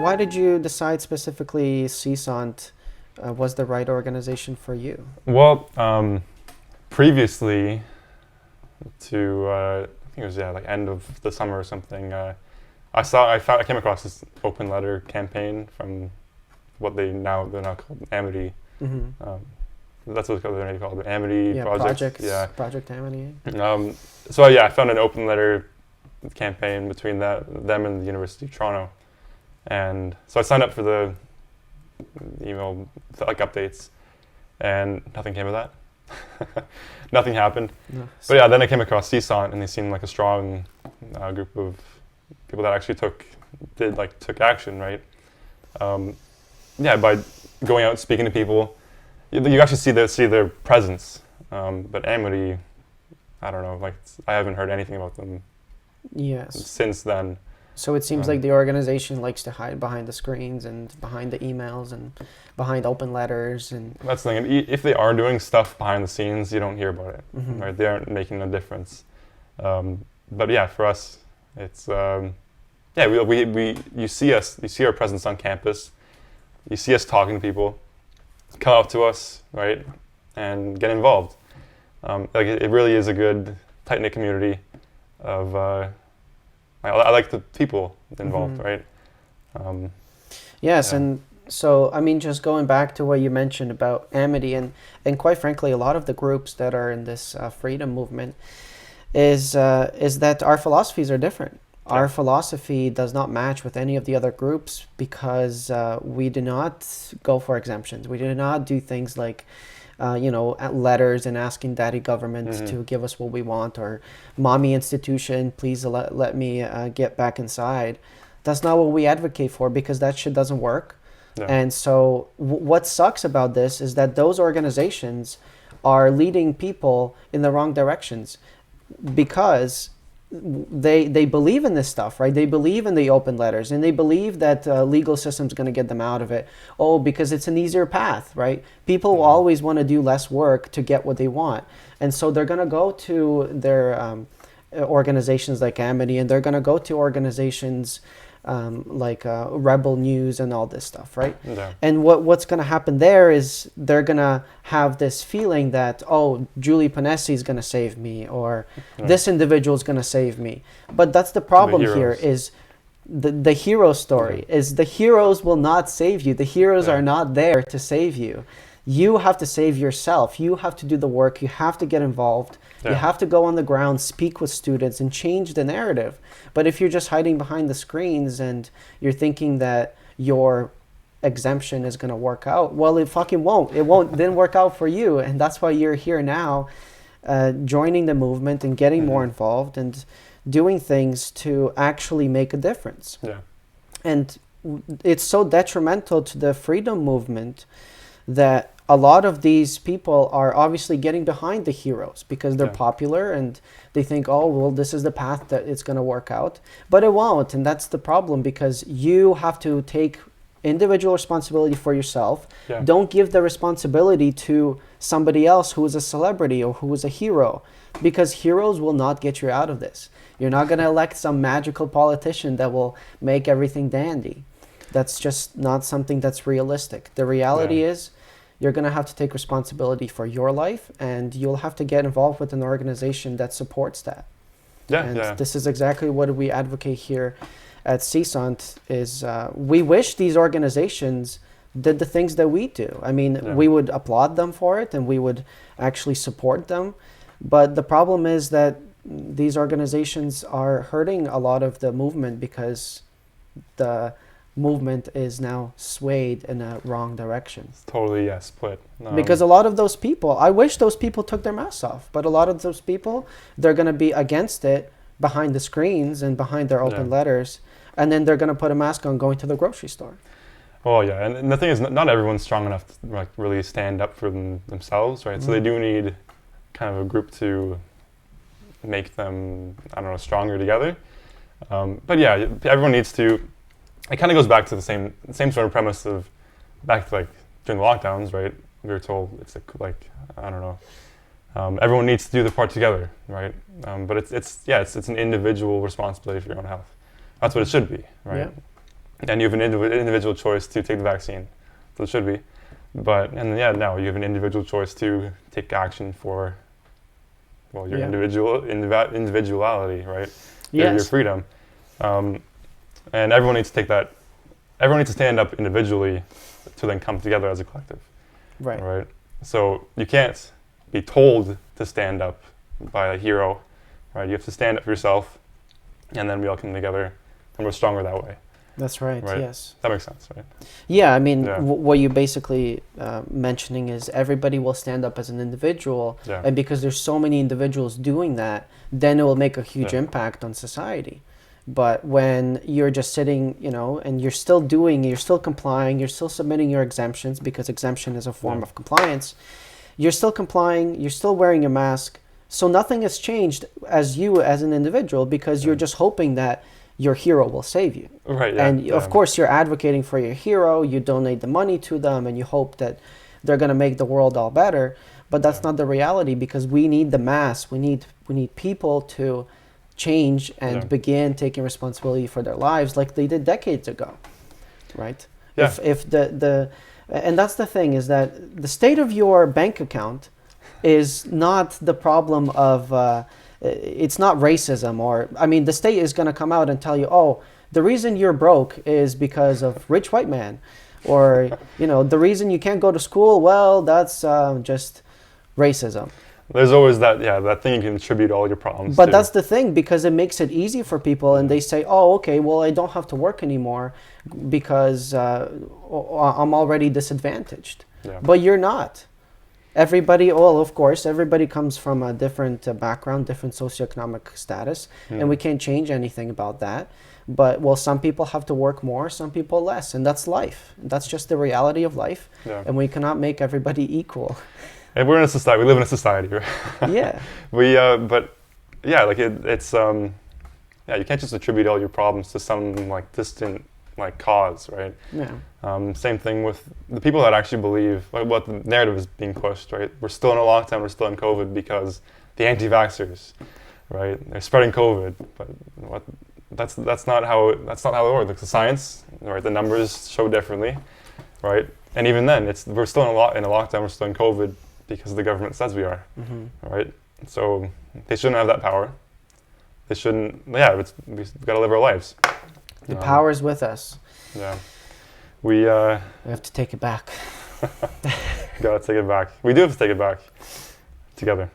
Why did you decide specifically CSONT was the right organization for you? Well, previously to I think it was like end of the summer or something. I came across this open letter campaign from what they're now called Amity. Mm-hmm. That's what they're called, the Amity Yeah, Project. Project Amity. So I found an open letter campaign between them and the University of Toronto, and so I signed up for the email updates, and nothing came of that. Nothing happened. No. But yeah, then I came across CSONT, and they seemed like a strong group of people that actually took action, right? By going out and speaking to people, you actually see their presence. But Amity, I don't know, I haven't heard anything about them. Yes. Since then. So it seems like the organization likes to hide behind the screens and behind the emails and behind open letters. And that's the thing. And if they are doing stuff behind the scenes, you don't hear about it, mm-hmm. right? They aren't making a difference. But yeah, for us, it's you see our presence on campus, you see us talking to people, come up to us, right, and get involved. It really is a good tight-knit community of. I like the people involved, mm-hmm. right? Yes, and so just going back to what you mentioned about Amity, and quite frankly, a lot of the groups that are in this freedom movement is that our philosophies are different. Yeah. Our philosophy does not match with any of the other groups because we do not go for exemptions. We do not do things like letters and asking daddy government mm-hmm. to give us what we want, or mommy institution, please let me get back inside. That's not what we advocate for, because that shit doesn't work. Yeah. And so what sucks about this is that those organizations are leading people in the wrong directions, because they believe in this stuff, right? They believe in the open letters, and they believe that legal system's going to get them out of it. Oh, because it's an easier path, right? People mm-hmm. always want to do less work to get what they want. And so they're going to go to their organizations like Amity, and they're going to go to organizations like Rebel News and all this stuff, right? Yeah. And what's going to happen there is they're going to have this feeling that, oh, Julie Ponesse is going to save me, or this individual is going to save me. But that's the problem here, is the hero story, is the heroes will not save you. The heroes are not there to save you. You have to save yourself. You have to do the work. You have to get involved. Yeah. You have to go on the ground, speak with students, and change the narrative. But if you're just hiding behind the screens and you're thinking that your exemption is going to work out, well, it fucking won't. It won't then work out for you. And that's why you're here now, joining the movement and getting more involved and doing things to actually make a difference. Yeah. And it's so detrimental to the freedom movement that a lot of these people are obviously getting behind the heroes because they're popular, and they think, oh, well, this is the path that it's going to work out. But it won't, and that's the problem, because you have to take individual responsibility for yourself. Yeah. Don't give the responsibility to somebody else who is a celebrity or who is a hero, because heroes will not get you out of this. You're not going to elect some magical politician that will make everything dandy. That's just not something that's realistic. The reality is, you're going to have to take responsibility for your life, and you'll have to get involved with an organization that supports that. This is exactly what we advocate here at CSONT, is we wish these organizations did the things that we do. I mean, we would applaud them for it, and we would actually support them. But the problem is that these organizations are hurting a lot of the movement, because the movement is now swayed in a wrong direction. It's totally split. Because a lot of those people, I wish those people took their masks off, but a lot of those people, they're going to be against it behind the screens and behind their open letters, and then they're going to put a mask on going to the grocery store. Oh yeah, and the thing is, not everyone's strong enough to really stand up for themselves, right? Mm-hmm. So they do need kind of a group to make them, stronger together. But yeah, everyone needs to. It kind of goes back to the same sort of premise of back to during the lockdowns, right? We were told it's Everyone needs to do the part together, right? But it's an individual responsibility for your own health. That's what it should be, right? Yeah. And you have an individual choice to take the vaccine. So it should be. Now you have an individual choice to take action for, well, your individuality, right? Yes. Your freedom. And everyone needs to take that. Everyone needs to stand up individually to then come together as a collective. Right. Right. So you can't be told to stand up by a hero, right? You have to stand up for yourself, and then we all come together, and we're stronger that way. That's right. Right. Yes. That makes sense, right? Yeah. I mean, Yeah. what you're basically mentioning is everybody will stand up as an individual, Yeah. and because there's so many individuals doing that, then it will make a huge Yeah. impact on society. But when you're just sitting, and you're still complying, you're still submitting your exemptions because exemption is a form Yeah. of compliance. You're still complying, you're still wearing your mask. So nothing has changed as an individual because you're just hoping that your hero will save you. Right. Yeah. And of course you're advocating for your hero, you donate the money to them and you hope that they're going to make the world all better, but that's not the reality because we need the mass. We need people to change and begin taking responsibility for their lives like they did decades ago. Right? Yeah. If and that's the thing is that the state of your bank account is not the problem of it's not racism the state is going to come out and tell you, oh, the reason you're broke is because of rich white man, or the reason you can't go to school, well, that's just racism. There's always that thing you can attribute all your problems But to. that's the thing, because it makes it easy for people, and they say, oh, okay, well, I don't have to work anymore because I'm already disadvantaged. Yeah. But you're not. Everybody, of course, everybody comes from a different background, different socioeconomic status, and we can't change anything about that. But, some people have to work more, some people less, and that's life. That's just the reality of life, and we cannot make everybody equal. And we're in a society. We live in a society, right? Yeah. It's you can't just attribute all your problems to some distant cause, right? Yeah. Same thing with the people that actually believe what the narrative is being pushed, right? We're still in a lockdown. We're still in COVID because the anti-vaxxers, right? They're spreading COVID, but that's not how it works. Like the science, right? The numbers show differently, right? And even then, we're still in a lockdown. We're still in COVID because the government says we are, right? So they shouldn't have that power. They shouldn't. Yeah, we've got to live our lives. The power is with us. Yeah, we have to take it back. Gotta take it back. We do have to take it back together.